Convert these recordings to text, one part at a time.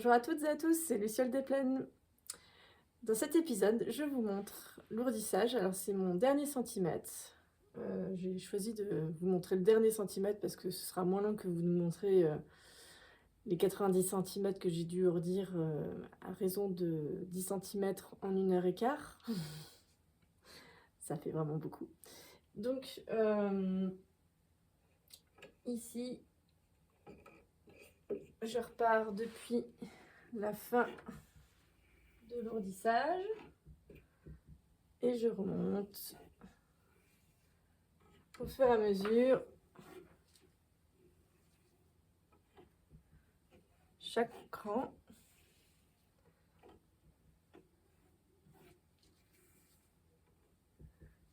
Bonjour à toutes et à tous, c'est Luciole Desplaines. Dans cet épisode, je vous montre l'ourdissage. Alors c'est mon dernier centimètre. J'ai choisi de vous montrer le dernier centimètre parce que ce sera moins long que vous nous montrer les 90 centimètres que j'ai dû ourdir à raison de 10 centimètres en 1 h 15. Ça fait vraiment beaucoup. Donc ici, je repars depuis la fin de l'ourdissage et je remonte au fur et à mesure chaque cran.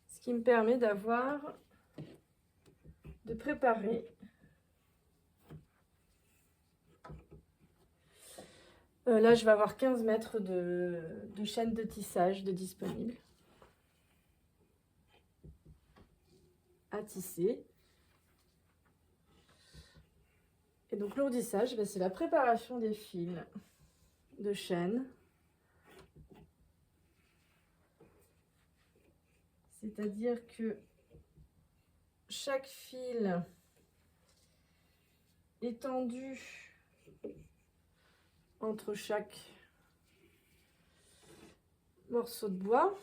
Ce qui me permet de préparer là je vais avoir 15 mètres de chaîne de tissage de disponible à tisser. Et donc l'ourdissage, c'est la préparation des fils de chaîne. C'est-à-dire que chaque fil est tendu entre chaque morceau de bois.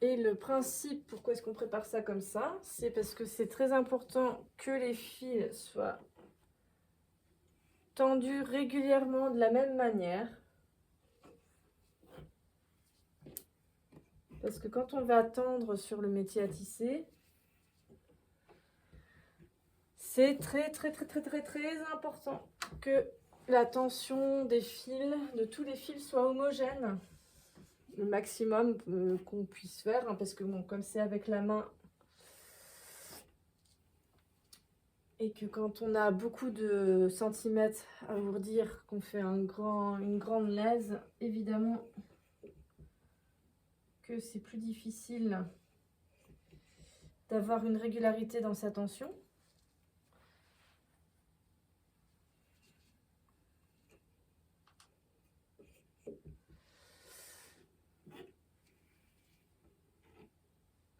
Et le principe, pourquoi est-ce qu'on prépare ça comme ça? C'est parce que c'est très important que les fils soient tendus régulièrement de la même manière. Parce que quand on va tendre sur le métier à tisser, c'est très important que la tension des fils, de tous les fils, soit homogène. Le maximum qu'on puisse faire, parce que bon, comme c'est avec la main et que quand on a beaucoup de centimètres à ourdir, qu'on fait une grande lèse, évidemment que c'est plus difficile d'avoir une régularité dans sa tension.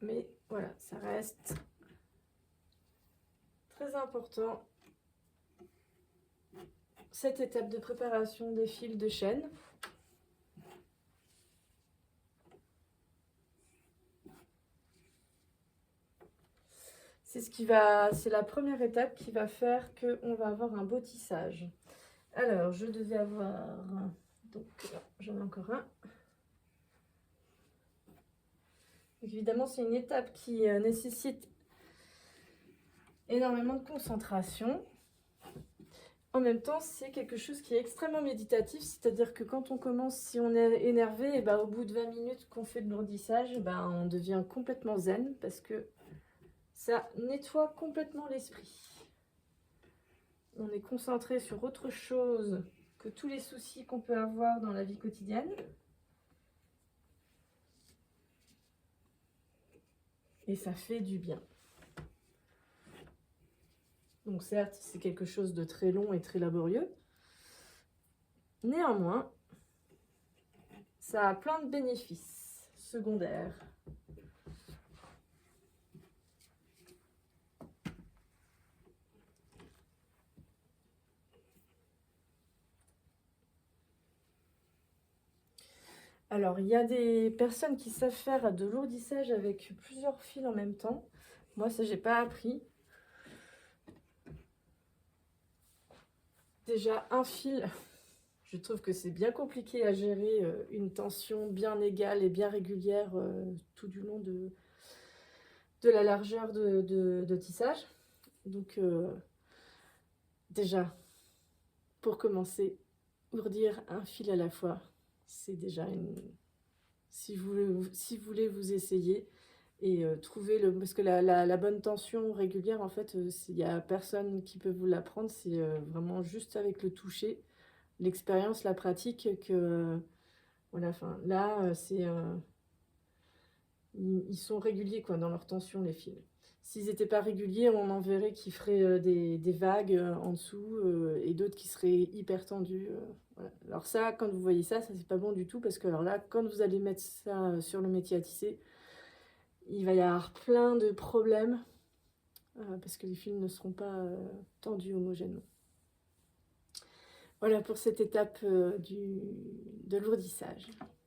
Mais voilà, ça reste très important, cette étape de préparation des fils de chaîne. C'est la première étape qui va faire qu'on va avoir un beau tissage. Alors, je devais avoir, donc j'en ai encore un. Donc, évidemment, c'est une étape qui nécessite énormément de concentration. En même temps, c'est quelque chose qui est extrêmement méditatif, c'est-à-dire que quand on commence, si on est énervé, et au bout de 20 minutes qu'on fait de l'ourdissage, on devient complètement zen parce que ça nettoie complètement l'esprit. On est concentré sur autre chose que tous les soucis qu'on peut avoir dans la vie quotidienne. Et ça fait du bien. Donc certes, c'est quelque chose de très long et très laborieux. Néanmoins, ça a plein de bénéfices secondaires. Alors, il y a des personnes qui savent faire de l'ourdissage avec plusieurs fils en même temps. Moi, ça, j'ai pas appris. Déjà, un fil, je trouve que c'est bien compliqué à gérer une tension bien égale et bien régulière tout du long de la largeur de tissage. Donc, déjà, pour commencer, ourdir un fil à la fois, c'est déjà une... Si vous voulez vous essayer et trouver parce que la bonne tension régulière, en fait, il n'y a personne qui peut vous l'apprendre, c'est vraiment juste avec le toucher, l'expérience, la pratique que... voilà, enfin, là, ils sont réguliers quoi, dans leur tension, les fils. S'ils n'étaient pas réguliers, on en verrait qui feraient des vagues en dessous et d'autres qui seraient hyper tendus. Voilà. Alors ça, quand vous voyez ça, c'est pas bon du tout parce que alors là, quand vous allez mettre ça sur le métier à tisser, il va y avoir plein de problèmes parce que les fils ne seront pas tendus homogènement. Voilà pour cette étape de l'ourdissage.